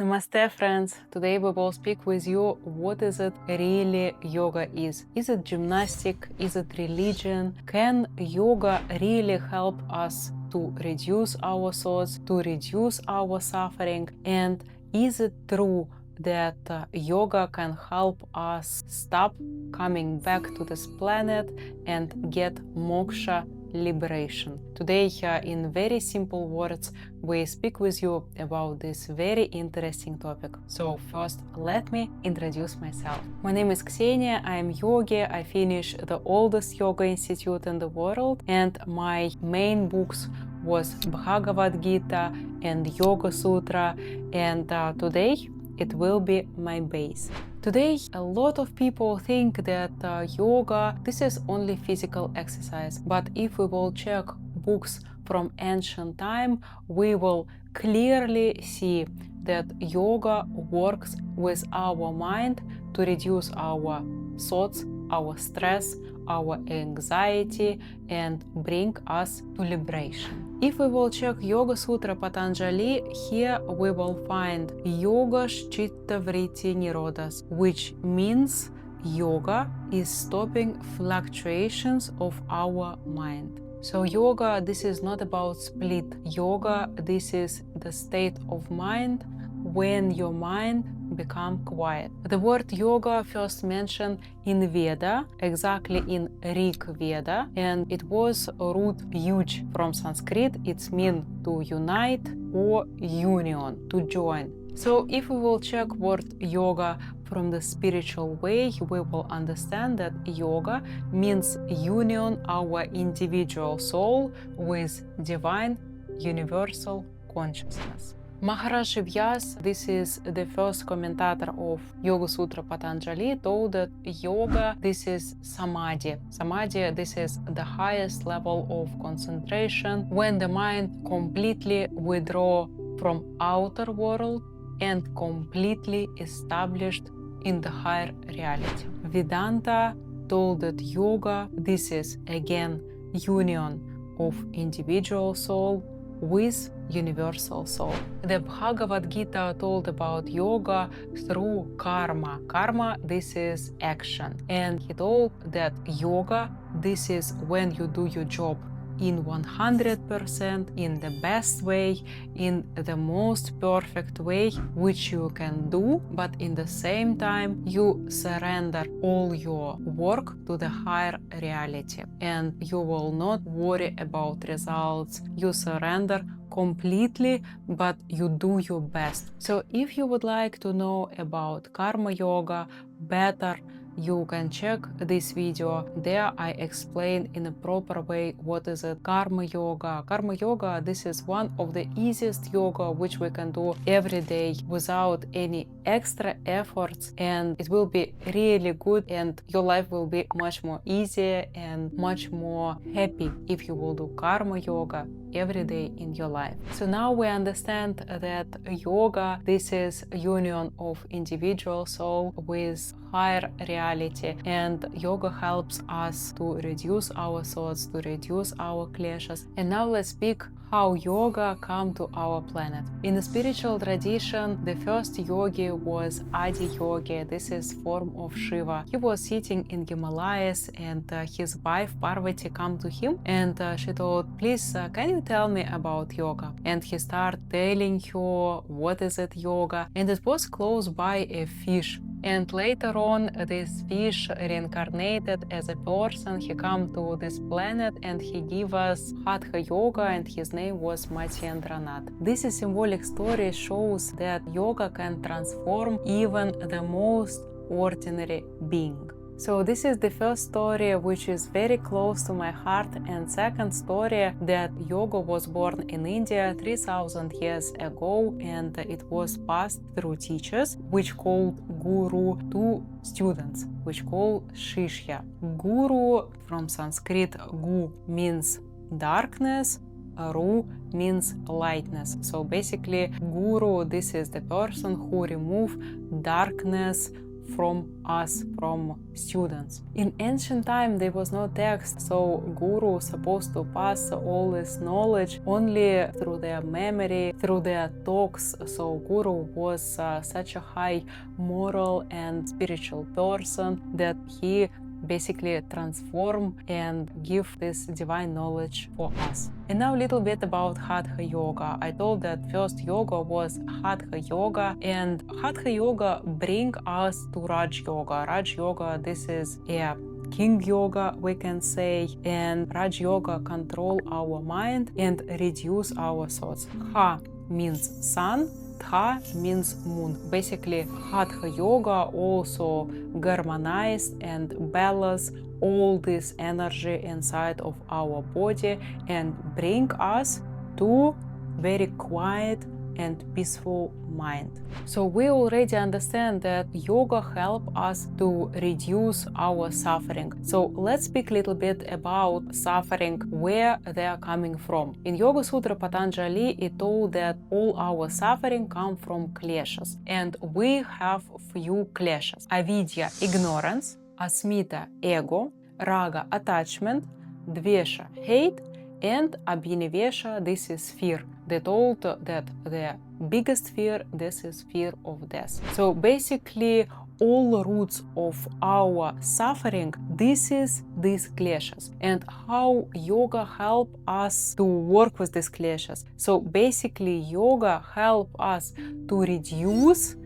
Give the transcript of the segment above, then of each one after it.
Namaste friends, today we will speak with you what is it really yoga is. Is it gymnastic? Is it religion? Can yoga really help us to reduce our thoughts, to reduce our suffering? And is it true that yoga can help us stop coming back to this planet and get moksha, liberation? Today, in very simple words, we speak with you about this very interesting topic. So first, let me introduce myself. My name is Ksenia, I am yogi, I finished the oldest yoga institute in the world, and my main books was Bhagavad Gita and Yoga Sutra, and today it will be my base. Today, a lot of people think that yoga, this is only physical exercise. But if we will check books from ancient time, we will clearly see that yoga works with our mind to reduce our thoughts, our stress, our anxiety, and bring us to liberation. If we will check Yoga Sutra Patanjali, here we will find Yoga Chitta Vritti Nirodhas, which means yoga is stopping fluctuations of our mind. So yoga, this is not about split. Yoga, this is the state of mind when your mind become quiet. The word yoga first mentioned in Veda, exactly in Rigveda, and it was a root yuj from Sanskrit. It means to unite or union, to join. So if we will check word yoga from the spiritual way, we will understand that yoga means union our individual soul with divine universal consciousness. Maharshi Vyasa, this is the first commentator of Yoga Sutra Patanjali, told that yoga, this is samadhi. Samadhi, this is the highest level of concentration when the mind completely withdraw from outer world and completely established in the higher reality. Vedanta told that yoga, this is again union of individual soul with universal soul. The Bhagavad Gita told about yoga through karma. Karma, this is action. And he told that yoga, this is when you do your job in 100%, in the best way, in the most perfect way, which you can do, but in the same time, you surrender all your work to the higher reality. And you will not worry about results. You surrender completely, but you do your best. So if you would like to know about karma yoga better, you can check this video. There I explain in a proper way what is it karma yoga. Karma yoga, this is one of the easiest yoga which we can do every day without any extra efforts, and it will be really good and your life will be much more easier and much more happy if you will do karma yoga every day in your life. So now we understand that yoga, this is union of individual soul with higher reality, and yoga helps us to reduce our thoughts, to reduce our kleshas. And now let's speak how yoga come to our planet. In the spiritual tradition, the first yogi was Adi Yogi. This is form of Shiva. He was sitting in Himalayas, and his wife Parvati come to him, and she told, please, can you tell me about yoga? And he started telling her what is it yoga, and it was close by a fish. And later on, this fish reincarnated as a person. He come to this planet and he gave us Hatha Yoga, and his name was Matsyendranath. This is symbolic story shows that yoga can transform even the most ordinary being. So this is the first story which is very close to my heart, and second story that yoga was born in India 3000 years ago, and it was passed through teachers which called guru to students which called shishya. Guru from Sanskrit, gu means darkness, ru means lightness. So basically guru, this is the person who remove darkness from us, from students. In ancient time, there was no text, so guru was supposed to pass all this knowledge only through their memory, through their talks. So guru was such a high moral and spiritual person that he basically transform and give this divine knowledge for us. And now a little bit about Hatha Yoga. I told that first yoga was Hatha Yoga, and Hatha Yoga bring us to Raj Yoga. Raj Yoga, this is a King Yoga, we can say, and Raj Yoga control our mind and reduce our thoughts. Ha means sun, Tha means moon. Basically, Hatha Yoga also harmonize and balance all this energy inside of our body and bring us to very quiet and peaceful mind. So we already understand that yoga help us to reduce our suffering. So let's speak a little bit about suffering, where they are coming from. In Yoga Sutra Patanjali, it told that all our suffering come from kleshas, and we have few kleshas: avidya, ignorance; asmita, ego; raga, attachment; dvesha, hate; and abhinivesha, this is fear. They told that the biggest fear, this is fear of death. So basically, all roots of our suffering, this is these kleshas. And how yoga help us to work with these kleshas? So basically, yoga help us to reduce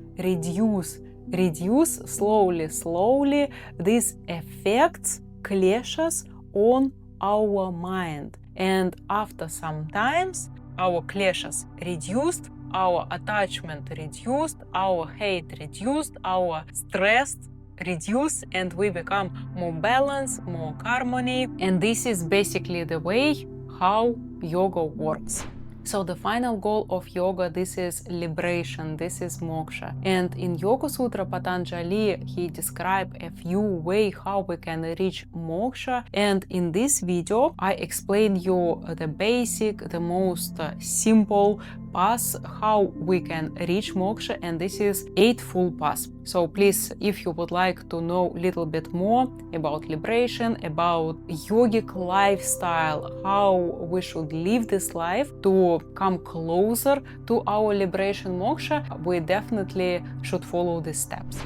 slowly these effects, kleshas, on our mind. And after some times, our kleshas reduced, our attachment reduced, our hate reduced, our stress reduced, and we become more balanced, more harmony. And this is basically the way how yoga works. So the final goal of yoga, this is liberation, this is moksha. And in Yoga Sutra Patanjali, he described a few ways how we can reach moksha. And in this video, I explain you the basic, the most simple path how we can reach moksha, and this is 8 full paths. So please, if you would like to know a little bit more about liberation, about yogic lifestyle, how we should live this life to come closer to our liberation moksha, we definitely should follow these steps.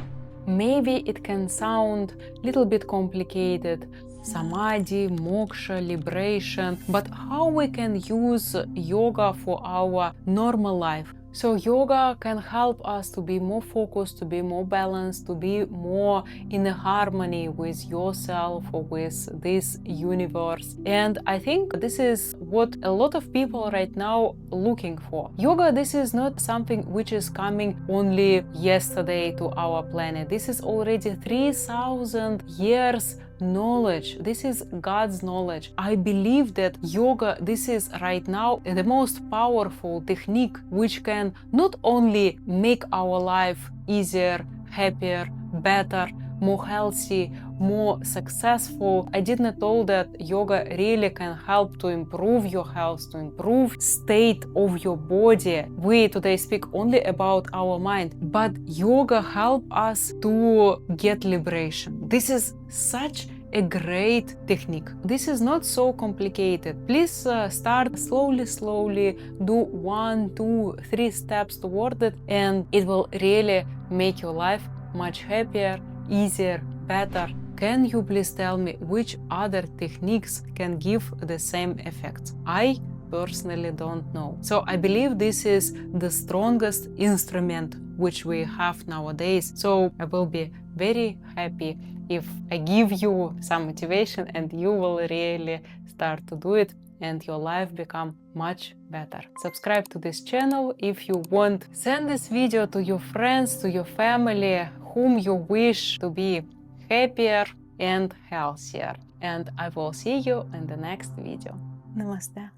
Maybe it can sound a little bit complicated, samadhi, moksha, liberation, but how we can use yoga for our normal life? So yoga can help us to be more focused, to be more balanced, to be more in harmony with yourself or with this universe. And I think this is what a lot of people right now looking for. Yoga, this is not something which is coming only yesterday to our planet. This is already 3,000 years knowledge. This is God's knowledge. I believe that yoga, this is right now the most powerful technique which can not only make our life easier, happier, better, more healthy, more successful. I did not know that yoga really can help to improve your health, to improve state of your body. We today speak only about our mind, but yoga help us to get liberation. This is such a great technique. This is not so complicated. Please start slowly, do 1, 2, 3 steps toward it, and it will really make your life much happier, easier, better. Can you please tell me which other techniques can give the same effects? I personally don't know. So I believe this is the strongest instrument which we have nowadays. So I will be very happy if I give you some motivation and you will really start to do it and your life become much better. Subscribe to this channel if you want. Send this video to your friends, to your family, whom you wish to be happier and healthier. And I will see you in the next video. Namaste.